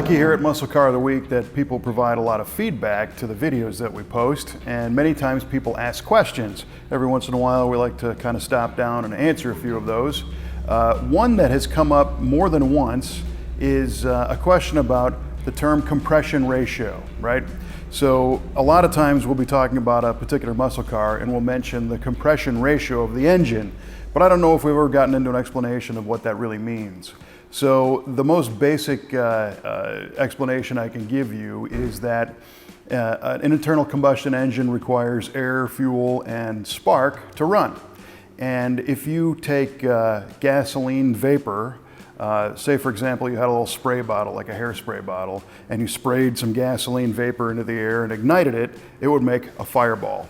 lucky here at Muscle Car of the Week that people provide a lot of feedback to the videos that we post, and many times people ask questions. Every once in a while we like to kind of stop down and answer a few of those. One that has come up more than once is a question about the term compression ratio, right? So a lot of times we'll be talking about a particular muscle car and we'll mention the compression ratio of the engine, but I don't know if we've ever gotten into an explanation of what that really means. So the most basic explanation I can give you is that an internal combustion engine requires air, fuel, and spark to run. And if you take gasoline vapor, say for example you had a little spray bottle, like a hairspray bottle, and you sprayed some gasoline vapor into the air and ignited it, it would make a fireball.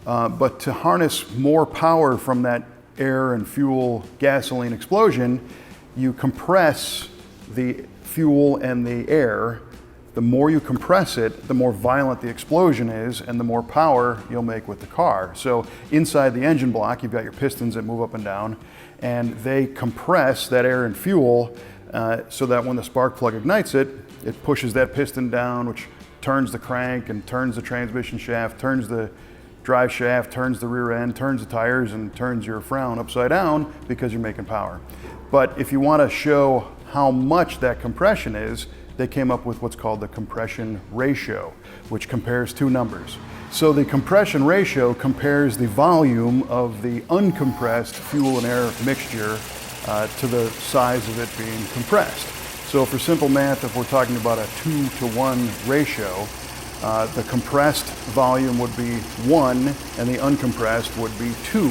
But to harness more power from that air and fuel gasoline explosion, you compress the fuel and the air. The more you compress it, the more violent the explosion is and the more power you'll make with the car. So inside the engine block, you've got your pistons that move up and down, and they compress that air and fuel so that when the spark plug ignites it, it pushes that piston down, which turns the crank and turns the transmission shaft, turns the drive shaft, turns the rear end, turns the tires, and turns your frown upside down because you're making power. But if you want to show how much that compression is, they came up with what's called the compression ratio, which compares two numbers. So the compression ratio compares the volume of the uncompressed fuel and air mixture to the size of it being compressed. So for simple math, if we're talking about a 2-to-1 ratio, the compressed volume would be 1 and the uncompressed would be 2,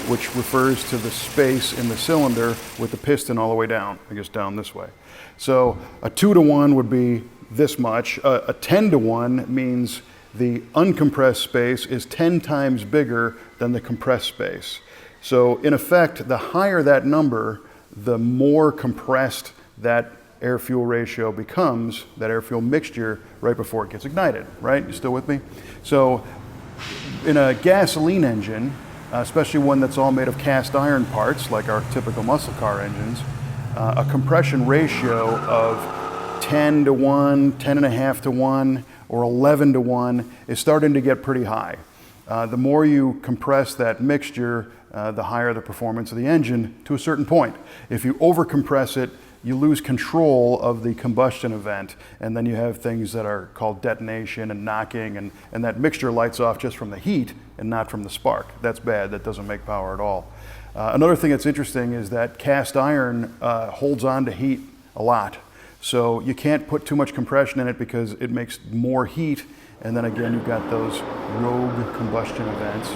which refers to the space in the cylinder with the piston all the way down, I guess down this way. So a 2-to-1 would be this much. A 10-to-1 means the uncompressed space is 10 times bigger than the compressed space. So in effect, the higher that number, the more compressed that air-fuel ratio becomes, that air-fuel mixture, right before it gets ignited, right? You still with me? So in a gasoline engine, especially one that's all made of cast iron parts, like our typical muscle car engines, a compression ratio of 10-to-1, 10.5-to-1, or 11-to-1 is starting to get pretty high. The more you compress that mixture, the higher the performance of the engine to a certain point. If you overcompress it, you lose control of the combustion event, and then you have things that are called detonation and knocking, and that mixture lights off just from the heat and not from the spark. That's bad. That doesn't make power at all. Another thing that's interesting is that cast iron holds on to heat a lot. So you can't put too much compression in it because it makes more heat, and then again you've got those rogue combustion events.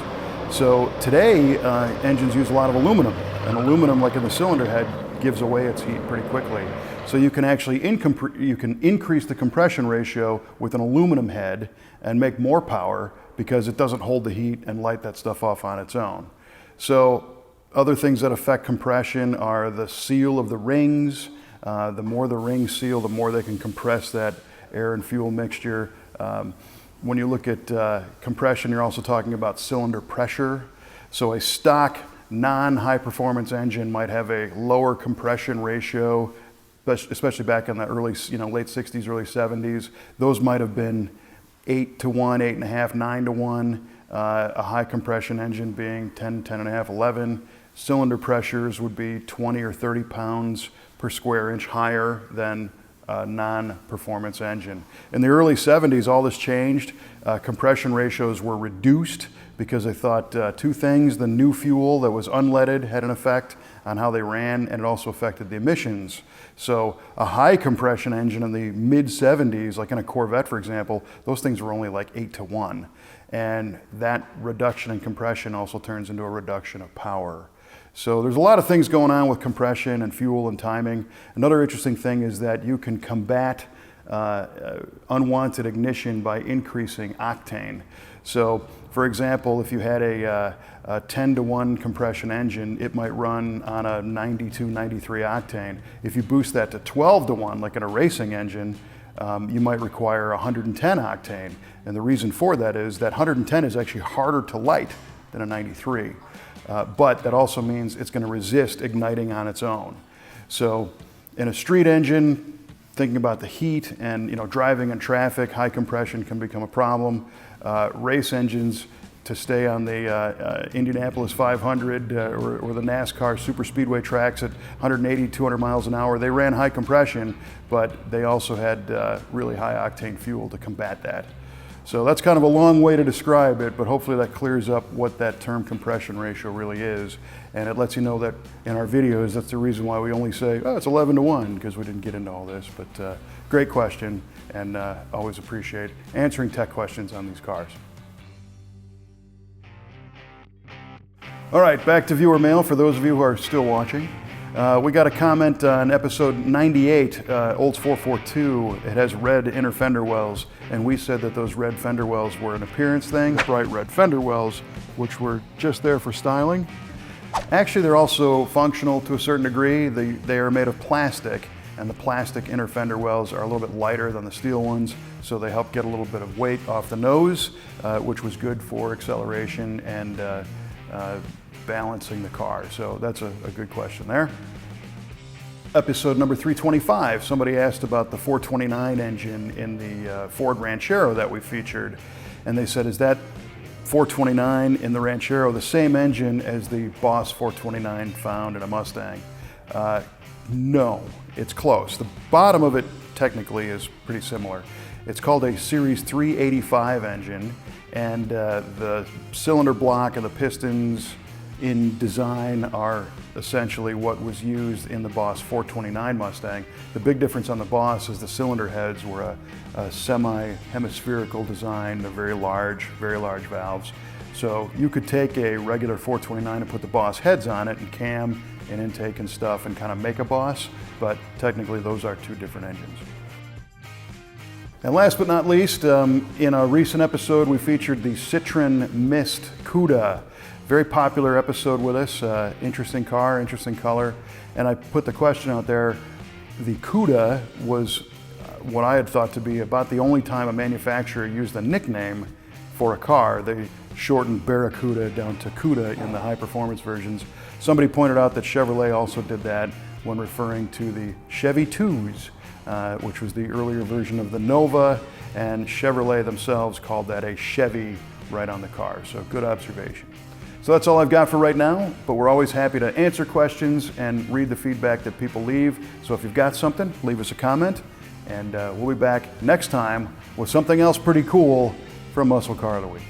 So today engines use a lot of aluminum, and aluminum, like in the cylinder head, gives away its heat pretty quickly. So you can actually increase the compression ratio with an aluminum head and make more power because it doesn't hold the heat and light that stuff off on its own. So other things that affect compression are the seal of the rings. The more the rings seal, the more they can compress that air and fuel mixture. When you look at compression, you're also talking about cylinder pressure. So a stock non-high performance engine might have a lower compression ratio, especially back in the early, late 60s, early 70s. Those might have been 8-to-1, 8.5, 9-to-1. A high compression engine being 10, 10.5, 11. Cylinder pressures would be 20 or 30 pounds per square inch higher than a non-performance engine. In the early 70s, all this changed. Compression ratios were reduced because they thought two things: the new fuel that was unleaded had an effect on how they ran, and it also affected the emissions. So a high compression engine in the mid 70s, like in a Corvette, for example, those things were only like 8-to-1. And that reduction in compression also turns into a reduction of power. So there's a lot of things going on with compression and fuel and timing. Another interesting thing is that you can combat unwanted ignition by increasing octane. So for example, if you had a 10-to-1 compression engine, it might run on a 92, 93 octane. If you boost that to 12-to-1, like in a racing engine, you might require 110 octane. And the reason for that is that 110 is actually harder to light than a 93. But that also means it's going to resist igniting on its own. So in a street engine, thinking about the heat and driving in traffic, high compression can become a problem. Race engines, to stay on the Indianapolis 500 or the NASCAR super speedway tracks at 180, 200 miles an hour, they ran high compression, but they also had really high octane fuel to combat that. So that's kind of a long way to describe it, but hopefully that clears up what that term compression ratio really is. And it lets you know that in our videos, that's the reason why we only say, oh, it's 11-to-1, because we didn't get into all this. But great question, and always appreciate answering tech questions on these cars. All right, back to viewer mail for those of you who are still watching. We got a comment on episode 98, Olds 442. It has red inner fender wells, and we said that those red fender wells were an appearance thing, bright red fender wells, which were just there for styling. Actually, they're also functional to a certain degree. They are made of plastic, and the plastic inner fender wells are a little bit lighter than the steel ones, so they help get a little bit of weight off the nose, which was good for acceleration and balancing the car. So that's a good question there. Episode number 325, somebody asked about the 429 engine in the Ford Ranchero that we featured, and they said, is that 429 in the Ranchero the same engine as the Boss 429 found in a Mustang? No, it's close. The bottom of it technically is pretty similar. It's called a Series 385 engine, and the cylinder block and the pistons in design are essentially what was used in the Boss 429 Mustang. The big difference on the Boss is the cylinder heads were a semi-hemispherical design. They're very large valves. So you could take a regular 429 and put the Boss heads on it and cam and intake and stuff and kind of make a Boss, but technically those are two different engines. And last but not least, in a recent episode we featured the Citroen Mist Cuda. Very popular episode with us, interesting car, interesting color, and I put the question out there. The Cuda was what I had thought to be about the only time a manufacturer used a nickname for a car. They shortened Barracuda down to Cuda in the high performance versions. Somebody pointed out that Chevrolet also did that when referring to the Chevy 2s, which was the earlier version of the Nova, and Chevrolet themselves called that a Chevy right on the car, so good observation. So that's all I've got for right now, but we're always happy to answer questions and read the feedback that people leave. So if you've got something, leave us a comment, and we'll be back next time with something else pretty cool from Muscle Car of the Week.